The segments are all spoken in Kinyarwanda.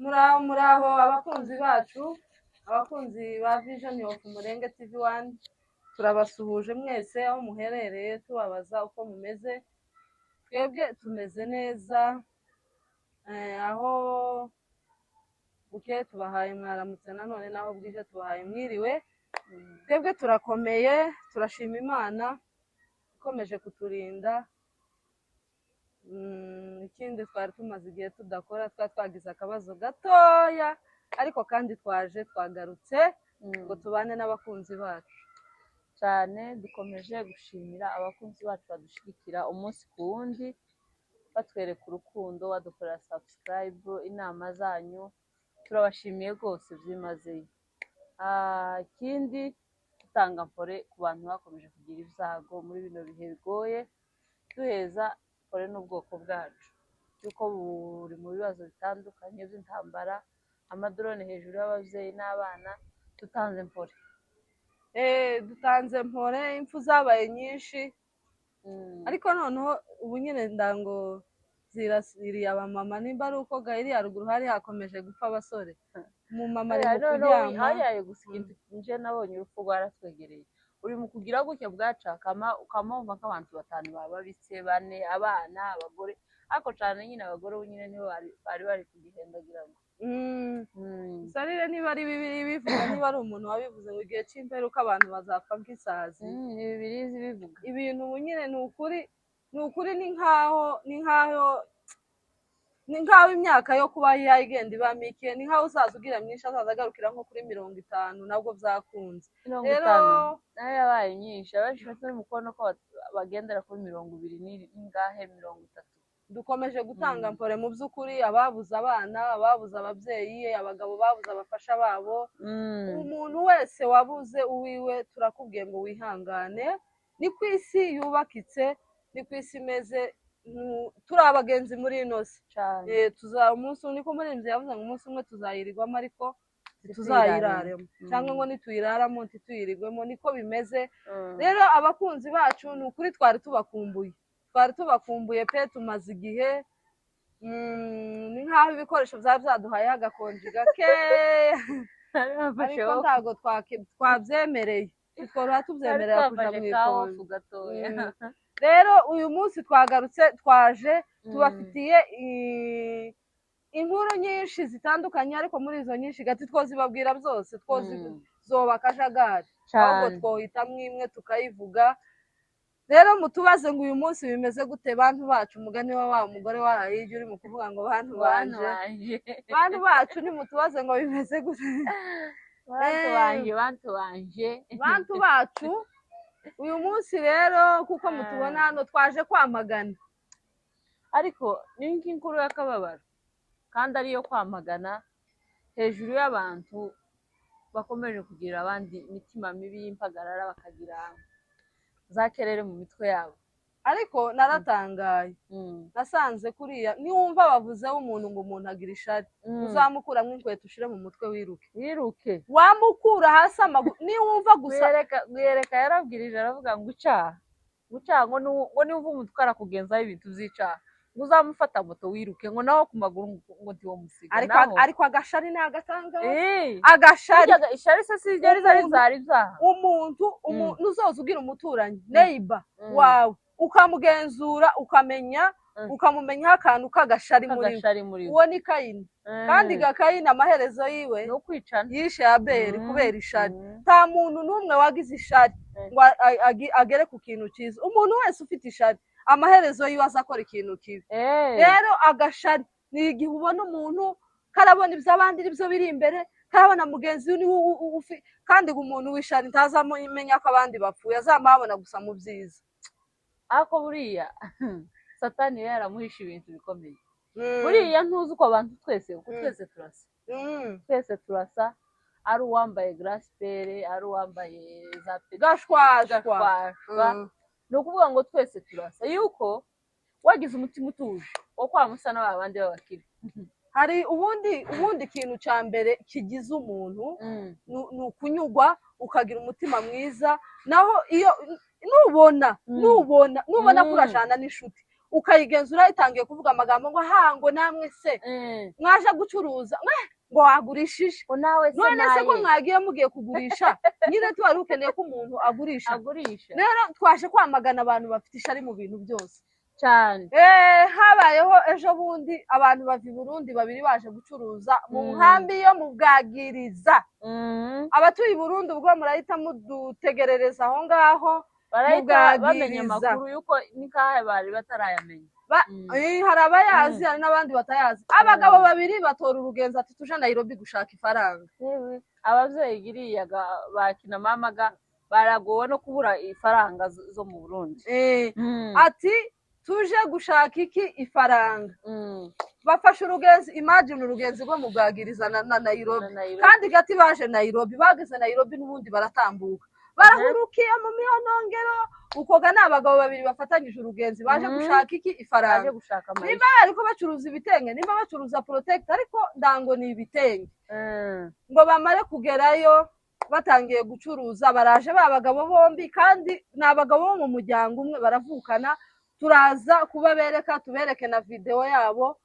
muraho abakunzi bacu, abakunzi ba Vision of Umurenge TV1, turabasuhuje mwese aho muherereye tubabaza uko mumeze. Twebwe tumeze neza, aho buke tubahaye mwaramutse, nanone naho bwije tubahaye mwiriwe. Twebwe turakomeye, turashima Imana ikomeje kuturinda. Ikindi twari tumaze igihe tudakora, twagize akabazo gatoya, ariko kandi twagarutse ngo tubane n'abakunzi bacu cyane. Dukomeje gushimira abakunzi bacu badushyigikira umunsi ku wundi, batwereka urukundo, badukorera subscribe, inama zanyu turabashimiye rwose byimazeyo. Ikindi dutanga mpore ku bantu bakomeje kugira ibyago muri bino bihe bigoye, duheza mpore n'ubwoko bwacu yuko buri mu bibazo bitandukanye by'intambara, amadrone hejuru y'ababyeyi n'abana. Dutanze mpore, dutanze mpore, impfu zabaye nyinshi, ariko noneho ubu nyine ndango zirasiriye abamama, nimba ari uko gahiri haruguru hari hakomeje gupfa abasore, umumama ari mu kuryama. Ayaye gusa ikintu nje nabonye urupfu rwaratwegereye, uri mu kugira gutya bwacakama ukamumva nk'abantu batanu baba babitse, bane, abana, abagore, ariko cyane nyine abagore nyine nibo bari kugihendagira ngo sarire niba ari bibiri bivuga, niba ari umuntu wabivuze ngo igihe cy'imperuka abantu bazapfa nk'isazi, ni bibiri bivuga ibintu ubu nyine ni ukuri, ni nkaho imyaka yo kuba yagenda iba mike, ni nkaho uzaza ugira myinshi azaza agarukira nko kuri 50, nabwo byakunze. 50 nayo yabaye nyinshi, abenshi bafite umukono ko bagendera kuri 20 n'ingahe 30. Dukomeje gutanga mpore mu by'ukuri, ababuze abana, ababuze ababyeyi, abagabo babuze abafasha babo, umuntu wese wabuze uwiwe turakubwiye ngo wihangane. Ni ku isi yubakitse, ni ku isi imeze, turi abagenzi muri ino si. Umunsi niko murinzi yavuze ngo umunsi umwe tuzayirirwamo ariko tuzayiraremo, cyangwa ngo nituyiraramo ntituyirigwemo, niko bimeze. Rero abakunzi bacu ni ukuri twari tubakumbuye pe, tumaze igihe, ni nkaho ibikoresho byaba byaduhayeho agakonji gakeya, ariko ntabwo twabyemereye, tworoha tubyemerera kuja mu ikonji. Rero uyu munsi twagarutse, twaje tubafitiye inkuru nyinshi zitandukanye, ariko muri izo nyinshi gati twozibabwira byose, zoba akajagari, ahubwo twohitamo imwe tukayivuga. Rero mutubaze ngo uyu munsi bimeze gute bantu bacu, umugani wa mugore warahije uri mu kuvuga ngo bantu bacu, nimutubaze ngo bimeze gute bantu bacu. Uyu munsi rero kuko mutubona hano twaje kwamagana, ariko ni nk'inkuru y'akababaro kandi ariyo kwamagana hejuru y'abantu bakomeje kugira abandi imitima mibi y'impagarara, bakagira za kerere mu mitwe yabo. Ariko naratangaye, nasanze kuriya niwumva bavuzeho umuntu ngo umuntu agira ishari, uzamukuramo inkweto ushire mu mutwe wiruke, wamukura hasi amaguru. Niwumva gusa yereka yarabwirije aravuga ngo ucaha ngo niwumva umuntu arakugenzaho ibintu by'icaha ngo uzamufata moto wiruke, ngo naho ku maguru ngo ntiwo musiga. Ariko agashari ni agatangaza, agashari ishari se si ryari zari ibyaha. Umuntu uzoza ugira umuturanyi neighbor wawe ukamugenzura, ukamumenyaho akantu k'agashari muri uwo ni Kayini. Kandi Kayini amaherezo yiwe no kwicana, yishe Abeli kubera ishari. Nta muntu n'umwe wagize ishari ngo agere ku kintu cyiza. Umuntu wese ufite ishari amaherezo yiwe azakora ikintu kibi. Rero agashari ni igihe ubona umuntu karabona iby'abandi nibyo biri imbere, karabona mugenzi we kandi umuntu w'ishari ntazamenya ko abandi bapfuye, azamabona gusa mu byiza. Ariko buriya Satani yaramuhisha ibintu bikomeye. Buriya ntuzi uko abantu twese turasa, ari uwambaye grasipere, ari uwambaye za gashwashwa. Ni ukuvuga ngo twese turasa, yuko wagize umutima utuje wo kwamusa n'abandi b'abakire. Hari ubundi kintu cya mbere kigize umuntu ni ukunyugwa, ukagira umutima mwiza. Naho iyo nubona kurashana n'inshuti ukayigenzura itangiye kuvuga amagambo ngo hango namwe se mwaje gucuruza ngo wagurishije none se ko mwagiye mugiye kugurisha nyine twari ukeneye ko umuntu agurisha rero twaje kwamagana abantu bafite ishari mu bintu byose cyane. habayeho ejo bundi abantu bava i Burundi babiri baje gucuruza mu nkambi yo mu Bwagiriza. Abatuye i Burundi ubwo murahita mudutegerereza aho ngaho barahita bamenya amakuru yuko nikahe bari batarayamenya. Hari abayazi hari n'abandi batayazi. Abagabo babiri batora urugenzo ati tuje Nairobi gushaka ifaranga. Abavyeyi giriyaga bakina mamaga baragowe no kubura ifaranga zo mu Burundi. Ati tuje gushaka iki ifaranga. Bafashe urugenzi, imagine urugenzi rwo mu Bwagiriza na Nairobi. Kandi gati baje Nairobi, bageze Nairobi n'ubundi baratambuka. Barahurukiye mu mihonongero ukoga n'abagabo babiri bafatanyije urugenzi baje gushaka iki ifaranga. Niba ariko bacuruza ibitenge, niba bacuruza protect ariko ndango ni ibitenge. Ngo bamare kugerayo batangiye gucuruza baraje babagabo bombi kandi n'abagabo bo mu muryango umwe baravukana. Turaza kubabereka tubereke na video yabo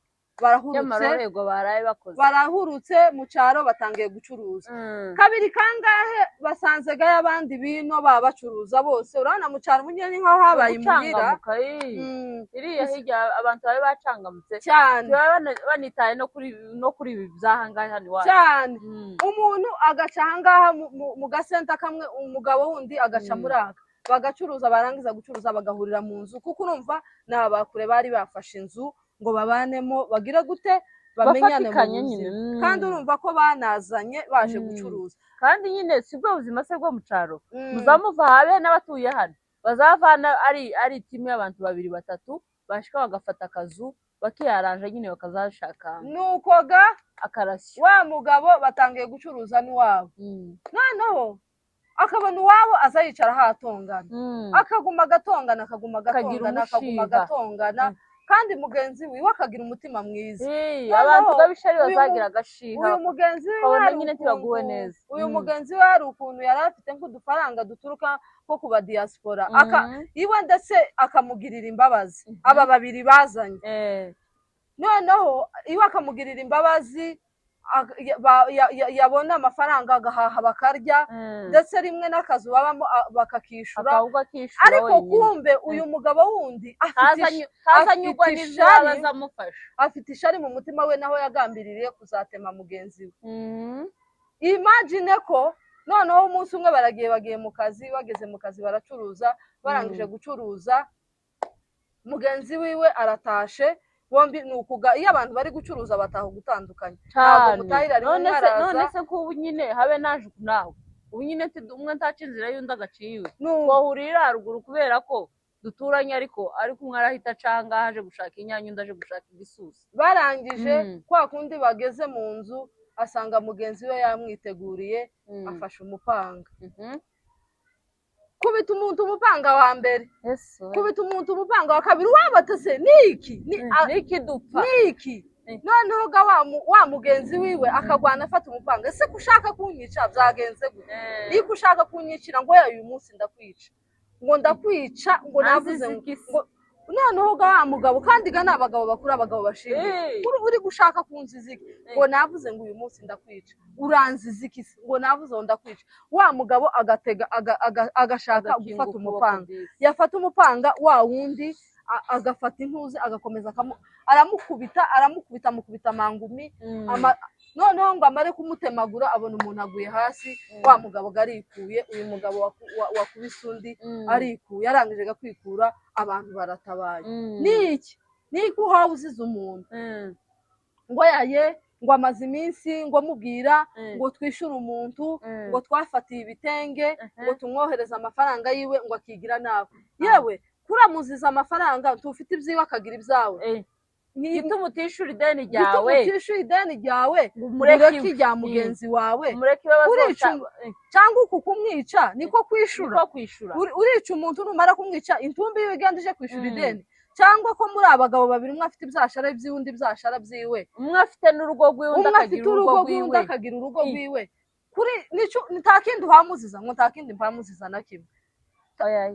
barahurutse mu cyaro batangiye gucuruza. Kabiri kangahe basanze gaye abandi bino babacuruza bose urabona mu cyaro munyene nkaho habaye imuhira iriya hirya abantu bari bacangamutse cyane banitaye no kuri ibi byahangahe hano iwacu cyane. Umuntu agaca ahangaha mu gasenta kamwe umugabo wundi agaca muri aka bagacuruza barangiza gucuruza bagahurira mu nzu kuko urumva n'abakure bari bafashe inzu ngo babanemo bagira gute bamenyane mu buzima kandi urumva ko banazanye baje gucuruza kandi nyine sibwo buzima se bwo mu cyaro muzamuva habe n'abatuye hano bazavana ari timu y'abantu babiri batatu bashika bagafata akazu bakiyaranje nyine bakazashaka nukoga akarasyo wa mugabo batangiye gucuruza n'uwabo noneho akabona uwabo azayicara hatongana akaguma gatongana kandi mugenzi wiwe akagira umutima mwiza. Abantu babishari bazagira agashiha uyu mugenzi wiwe nyine tibaguwe neza. Uyu mugenzi we hari ukuntu yari afite nk'udufaranga duturuka ko kuba diaspora iwe ndetse akamugirira imbabazi aba babiri bazanye noneho iwe akamugirira imbabazi yabona amafaranga agahaha bakarya ndetse rimwe n'akazu babamo bakakishura ariko kumbe uyu mugabo wundi afite ishari mu mutima we naho yagambiririye kuzatema mugenzi we. Imagine ko noneho umunsi umwe bagiye mu kazi bageze mu kazi baracuruza barangije gucuruza mugenzi wiwe aratashe bombi nukuga iyo abantu bari gucuruza bataho gutandukanye ntabwo mutahira rimwe araza none se ko nyine habe naje nawe ubu nyine umwe ntacinzira yundi agaciwe twahurira haruguru kubera ko duturanye ariko umwe arahita canga haje gushaka inyanya undi aje gushaka igisusa barangije kwa kundi bageze mu nzu asanga mugenzi we yamwiteguriye afashe umupanga kubita umuntu umupanga wa mbere kubita umuntu umupanga wa kabiri wabatase niki dupfa niki noneho ga wa mugenzi wiwe akagwana afata umupanga ese kushaka kunyica byagenze gute niko ushaka kunyicira ngo uyu munsi ndakwica ngo navuze ngo noneho ga wa mugabo kandi ga n'abagabo bakuru abagabo bashinzwe uri gushaka kunziziki ngo navuze ngo uyu munsi ndakwica uranziziki ngo navuze ngo ndakwica wa mugabo agatega agashaka gufata umupanga yafata umupanga wa wundi agafata intuzi agakomeza aramukubita mangumi noneho ngo amare kumutemagura abona umuntu aguye hasi wa mugabo garikuye uyu mugabo wakubise undi arikuye arangije gakwikura abantu baratabaye niki uhawe uzize umuntu ngo ngo amaze iminsi ngo mubwira ngo twishyure umuntu ngo twafatiye ibitenge ngo tumwohereze amafaranga yiwe ngo akigira nawe yewe kuramuziza amafaranga tufite ibyiwe akagira ibyawe gituma utishura ideni ryawe mureke irya mugenzi wawe cyangwa uku kumwica niko kwishura urica umuntu numara kumwica intumbi yiwe igenda ije kwishura ideni cyangwa ko muri abagabo babiri umwe afite ibyashara by'undi byashara byiwe umwe afite n'urugo rw'iwe undi akagira urugo rwiwe kuri ntakindi uhamuziza ngo ntakindi mpamuziza na kimwe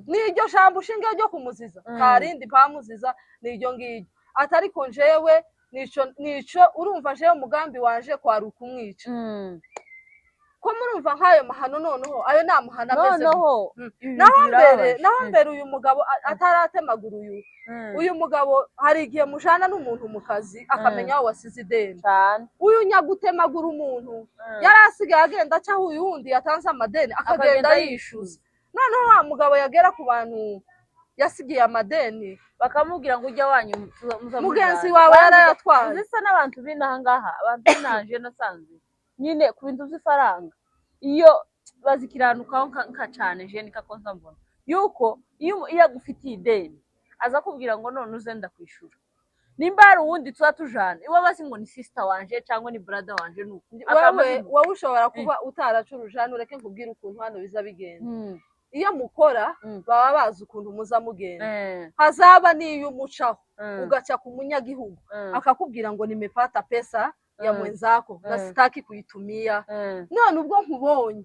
n'iryo jambo ushinge ryo kumuziza nta rindi mpamuziza n'iryo ngiryo atariko njewe nico urumva jewe umugambi wanje kwari ukumwica ko murumva nk'ayo mahano noneho ayo nta mahano ameze naho mbere uyu mugabo ataratemagura uyu mugabo hari igihe mujana n'umuntu mu kazi akamenya aho wasize ideni uyu nyagutemagura umuntu yari asigaye agenda acaho uyu wundi yatanze amadeni akagenda yishyuza noneho wa mugabo yagera ku bantu yasigiye amadeni bakamubwira ngo ujya wanyu mugenzi wawe yarayatwaye zisa n'abantu b'inaha ngaha abantu b'inaje nasanze nyine ku bintu by'ifaranga iyo bazikiranukaho nka cyane je nikako mbona yuko iyo agufitiye ideni aza kubwira ngo none uze ndakwishura nimba hari uwundi tuba tujana iwe basi ngo ni sister wanje cyangwa ni brother wanje nuko wowe ushobora kuba utaracurujana ureke nkubwira ukuntu hano biza bigenda iyo mukora baba bazi ukuntu muza mugenda hazaba n'iyo umucaho ugaca ku munyagihugu akakubwira ngo nimepata pesa ya mwenzako na sitaki kuitumia none ubwo nkubonye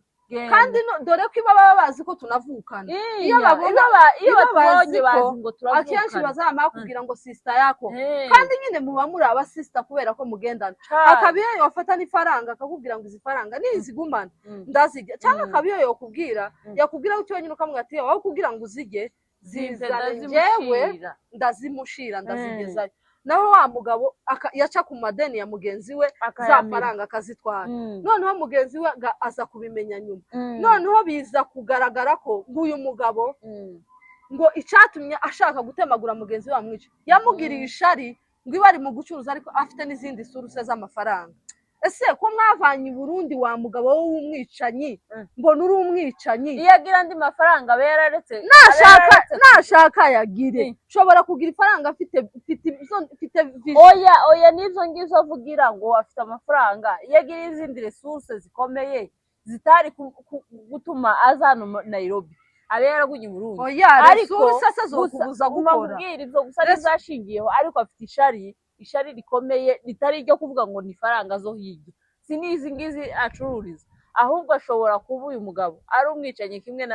kandi dore ko baba bazi ko tunavukana iyo babonye bazi ngo turavukana akenshi bazamara kugira ngo sister yako kandi nyine muba muri aba sister kubera ko mugendana akabiyo yofata n'ifaranga akakubwira ngo izi faranga nizigumana ndazijya cyangwa akabiyo yakubwira icyo nyine ukamwe ati wowe kugira ngo uzige zizane jewe ndazimushira ndazigezayo naho wa mugabo yaca ku madeni ya mugenzi we za faranga akazitwara noneho mugenzi we aza kubimenya nyuma noneho biza kugaragara ko uyu mugabo ngo icyatumye ashaka gutemagura mugenzi we amwica yamugiriye ishari ngo iba ari mu gucuruza ariko afite n'izindi suruse z'amafaranga ese ko mwavanye Burundi wa mugabo w'umwicanyi mbona uri umwicanyi iyo agira andi mafaranga beraretse nashaka yagire shobora kugira ifaranga afite oya nizo ngizo avugira ngo afite amafaranga iyo agira izindi resources zikomeye zitari gutuma azana Nairobi abe yaragunye Burundi ariko sasa zo kubuza gukora mubwira ivyo gusa rizashingiyeho ariko afite ishari rikomeye ritari ryo kuvuga ngo ni faranga zo hirya sinizi ngizi acururiza ahubwo ashobora kuba uyu mugabo ari umwicanye kimwe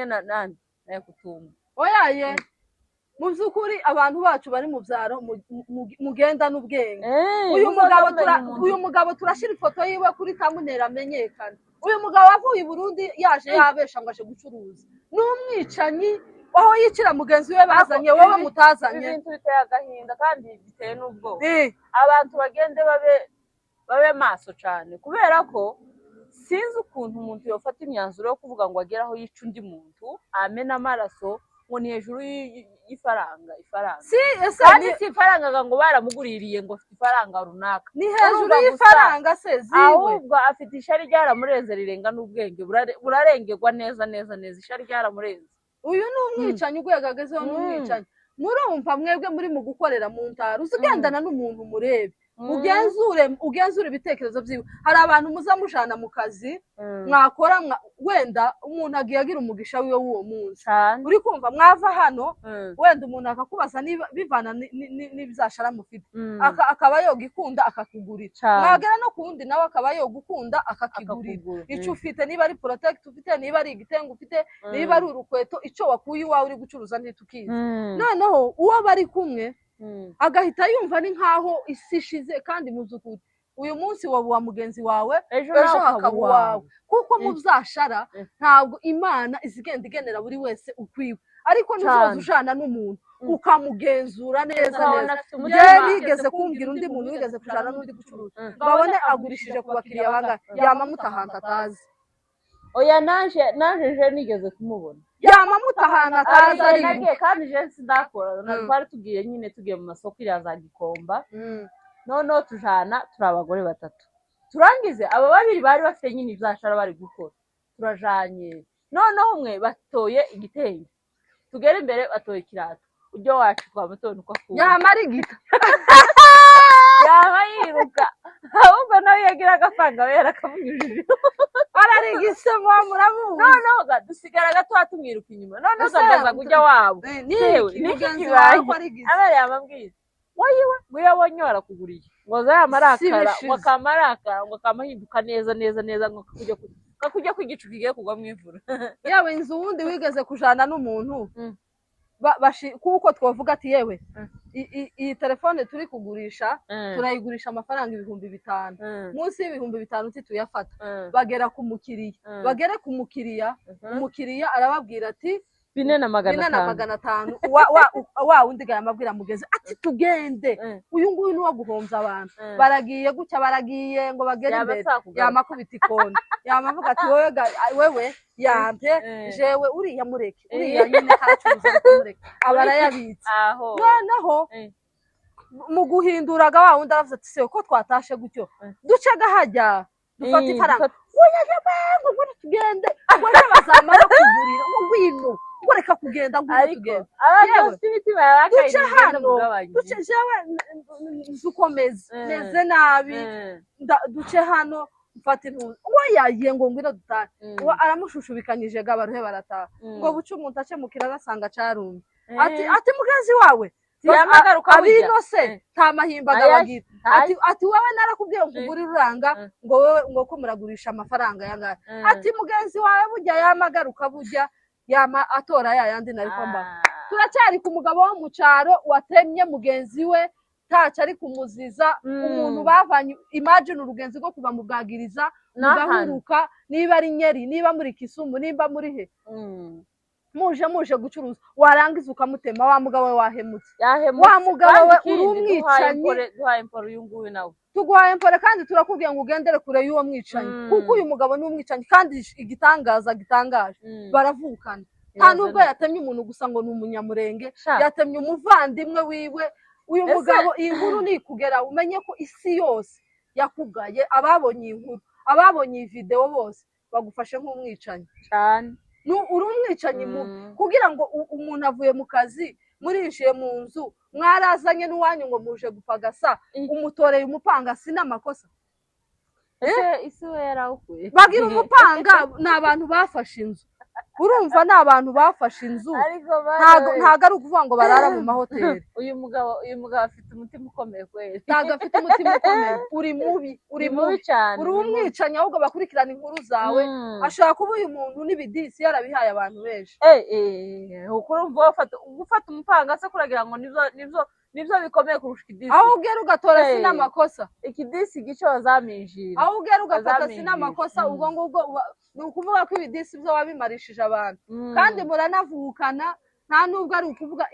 na nandi naye kutumba oyaye mu byukuri abantu bacu bari mu byaro mugenda n'ubwenge uyu mugabo turashira ifoto yiwe kuri tamunera amenyekana uyu mugabo wavuye i Burundi yaje yabesha ngo aje gucuruza n'umwicanyi aho yicira mugenzi we bazanye wowe mutazanye ibintu biteye agahinda kandi biteye n'ubwoba abantu bagende babe maso cyane kubera ko sinzi ukuntu umuntu yofata imyanzuro yo kuvuga ngo ageraho yica undi muntu amena amaraso ngo ni hejuru y'ifaranga kandi si ifaranga ngo baramuguririye ngo afite ifaranga runaka ni hejuru y'ifaranga se ziwe ahubwo afite ishari ryaramureze rirenga n'ubwenge burarengerwa neza ishari ryaramureze uyu ni umwicanyi ugwegagazeho n'umwicanyi murumva mwebwe muri mu gukorera mu ntara uzigendana n'umuntu murebe ugenzure ibitekerezo byiwe hari abantu muza mujana mu kazi mwakora wenda umuntu agiye agira umugisha wiwe w'uwo munsi uri kumva mwava hano wenda umuntu akakubaza bivana n'ibyashara mufite akaba yogikunda akakugurira mwagera no ku wundi nawe akaba yogukunda akakigurira icyo ufite niba ari protect ufite niba ari igitengo ufite niba ari urukweto icyo wakuye iwawe uri gucuruza ntitukizi noneho uwo bari kumwe agahita yumva ni nkaho isi ishize kandi mu by'ukuri uyu munsi wa mugenzi wawe ejo hakaba uwawe kuko mu byashara ntabwo Imana izigenda igenera buri wese ukwiwe ariko nuzoza ujana n'umuntu ukamugenzura neza nigeze kumbwira undi muntu wigeze kujana n'undi gucuruza babone agurishije ku bakiriya bangahe yamamuta ahantu atazi oya naje je nigeze kumubona yamamuta ahantu atazi nagiye kandi je sindakora twari tugiye mu masoko iriya za Gikomba noneho tujana turi abagore batatu turangize abo babiri bari bafite nyine ibyashara bari gukora turajanye noneho umwe batoye igitenge tugera imbere batoye ikirato ujyo wacu twamutona uko akura yamara igita yaba yiruka ahubwo nawe yagira agafanga wera akamunyujije ararigisemo muramuzi noneho dusigara gato tumwiruka inyuma noneho ugaza kujya wabo niwe niki kibaye abari yamabwira wayiwe ngo yabonye barakuguriye ngo za yamarakara ngo kamarakara ngo kamahinduka neza ngo kujya kakujya ku gicu kigiye kugwa mu ivura. yewe inzu wundi wigeze kujana n'umuntu kuko twavuga ati yewe iyi telefone turi kugurisha turayigurisha amafaranga 5,000 munsi y'5,000 tuyafata bagera ku mukiriya bagere ku mukiriya umukiriya arababwira ati 4,500 wa wundi gayamabwira mugeze ati tugende uyu nguyu ni wo guhomza abantu baragiye gucya baragiye ngo bagere imbere yamakubita ikoni yamavuga ati wewe yampe jewe uriya mureke uriya nyine hacuruza kumureke abarayabitse noneho mu guhinduraga wa wundi aravuze ati se ko twatashe gutyo ducega hajya dufata ifaranga oya yabangu ngo tugende ngo bazamara kugurira ngo ngwino ngo reka kugenda ngo tugende duce hano duce jewe zukomeze neze nabi duce hano mfata intuzi yagiye ngo ngwino dutahe aramushushubikanyije ga baruhe barataha ngo buce umuntu acemukira arasanga carumye ati mugenzi wawe abino se nta mahimbaga bagira ati wowe narakubwiye ngo ugure uranga ngo wowe ngo ko muragurisha amafaranga yangana ati mugenzi wawe burya yamagaruka burya yama atora yandi nariko mba turacyari ku mugabo wo mu caro watemye mugenzi we taca ari kumuziza umuntu bavanye imagine urugenzi rwo kuva mu bwagiriza mugahuruka niba ari Nyeri niba muri Kisumu nimba muri he muje gucuruza warangiza ukamutema wa mugabo we wahemutse wa mugabo we urumwicanyi duhaye imporo uyu nguyu nawe tuguhaye imporo kandi turakubwiye ngo ugendere kure y'uwo mwicanyi kuko uyu mugabo ni umwicanyi kandi igitangaje baravukana nta nubwo yatemye umuntu gusa ngo ni umunyamurenge yatemye umuvandimwe wiwe uyu mugabo iyi nkuru nikugera umenye ko isi yose yakugaye ababonye inkuru ababonye video bose bagufashe nk'umwicanyi cyane uri umwicanyi mubi kugira ngo umuntu avuye mu kazi murinjiye mu nzu mwarazanye n'uwanyu ngo muje gupagasa umutoreye umupanga sinamakosa isi we yarawukuye bagira umupanga n'abantu bafashe inzu urumva n'abantu bafashe inzu ntago ari ukuvuga ngo barara mu mahoteli uyu mugabo afite umutima ukomeye kweli ntago afite umutima ukomeye uri mubi cyane uri umwicanyi ahubwo bakurikirana inkuru zawe ashaka kuba uyu muntu n'ibidisi yarabihaye abantu benshi ukurumva gufata umupanga se kuragira ngo nibyo bikomeye kurusha ikidisi aho ugera ugatora sinamakosa ikidisi gico bazaminjira aho ugera ugafata sinamakosa ubwo ngubwo ni ukuvuga ko ibidisi byo wabimarishije abantu kandi muranavukana nta nubwo ari ukuvuga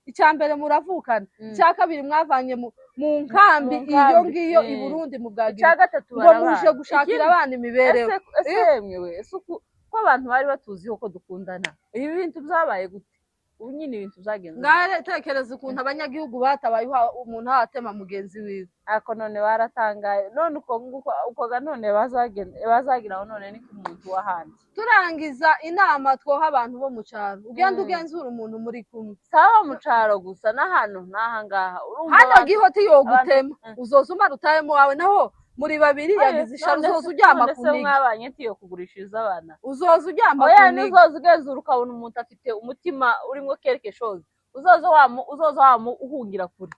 icya mbere muravukana icya kabiri mwavanye mu nkambi iyo ngiyo i Burundi mu bwagiro ngo muje gushakira abana imibereho ko abantu bari batuziho ko dukundana ibi bintu byabaye gute ubu nyine ibintu byagenze ngahe tekereza ukuntu abanyagihugu batabaye umuntu hatema mugenzi wiwe ako none baratangaye none uko none bazagiraho none ni ku muntu wahandi turangiza inama twoha abantu bo mu cyaro ugenda ugenzura umuntu muri kumwe saba mu cyaro gusa n'ahantu n'ahangaha hano gihoti yo gutema uzoza umara utayemo wawe naho muri babiri yagize isharo uzoza uryama ku nigi mwabanye tiyo kugurishiriza abana uzoza uryama ku nigi uzoza ugenzura ukabona umuntu afite umutima urimo quelque chose uzoza uhungira kure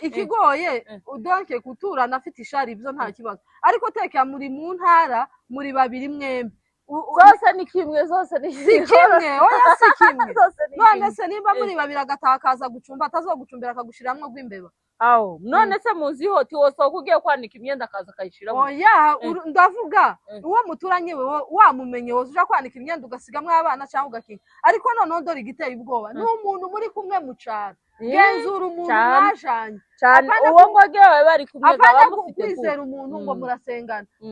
ikigoye udonke kuturana afite ishari ibyo nta kibazo ariko tekera muri mu ntara muri babiri mwembe zose ni kimwe zose ni kimwe oya si kimwe none se nimba muri babiri agatakaza gucumba atazogucumbira akagushiramwo rw'imbeba aho none se muzi hoti wose ugiye kwanika imyenda akaza akayishiramo oya ndavuga uwo muturanye we wamumenye wose uja kwanika imyenda ugasigamwe abana cyangwa ugakinga ariko none ndori giteye ubwoba ni umuntu muri kumwe mu cyaro genzura umuntu mwajanye cyane uwo ngogewe bari kumwe bamufite kwizera umuntu ngo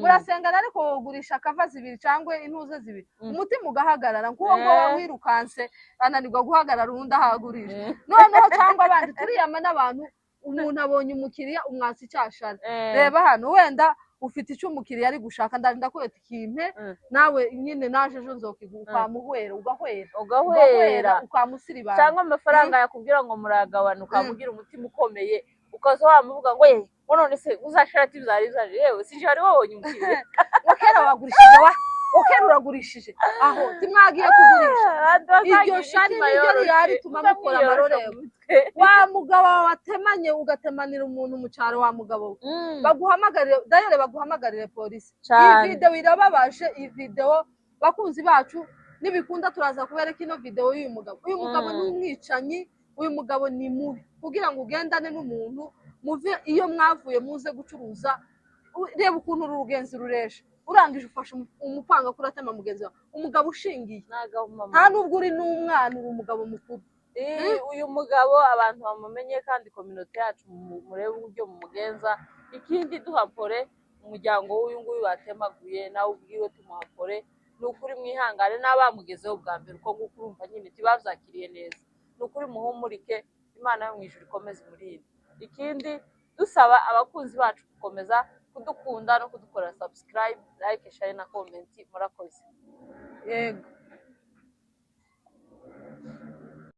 murasengana ariko wogurisha akava zibiri cyangwa intuze zibiri umutima ugahagarara nk'uwo ngo wirukanse ananirwa guhagarara undi ahagurisha noneho cyangwa abandi turiyama n'abantu umuntu abonye umukiriya umwasi cyashara reba hano wenda ufite icyo umukiriya ari gushaka ndarinda kweta ikimpe nawe nyine naje ejo nzokiguka muhwera ugahwera ukamusiribana cyangwa amafaranga yakubwira ngo muragabana ukamugira umutima ukomeye ukaza wamuvuga ngo ye none se uzashara ati bizari yewe sije ari wabonye umukiriya wakera wagurishije ukera uragurishije aho timwagiye kugurisha iryo shari niryo rihari tuma mukora amarorerwa wa mugabo watemanye ugatemanira umuntu mu cyaro wa mugabo baguhamagarire dayere baguhamagarire polisi iyi video irababaje iyi video bakunzi bacu nibikunda turaza kubereka ino video y'uyu mugabo ni umwicanyi uyu mugabo ni mubi kugira ngo ugendane n'umuntu muve iyo mwavuye muze gucuruza reba ukuntu urugenzi ruresha urangije ufashe umupanga kuratema mugenzi wawe umugabo ushingiye nta nubwo uri n'umwana uri umugabo mukuru uyu mugabo abantu bamumenye kandi community yacu murebe uburyo mumugenza ikindi duhapore umuryango w'uyu nguyu batemaguye nawe ubwiwe tumuhapore nukuri mwihangane n'abamugezeho bwa mbere uko nguko urumva nyine tibavyakiriye neza nukuri muhumurike Imana yo mwijuru ikomeze murinde ikindi dusaba abakunzi bacu gukomeza kudukunda no kudukora subscribe like share na comment murakoze yego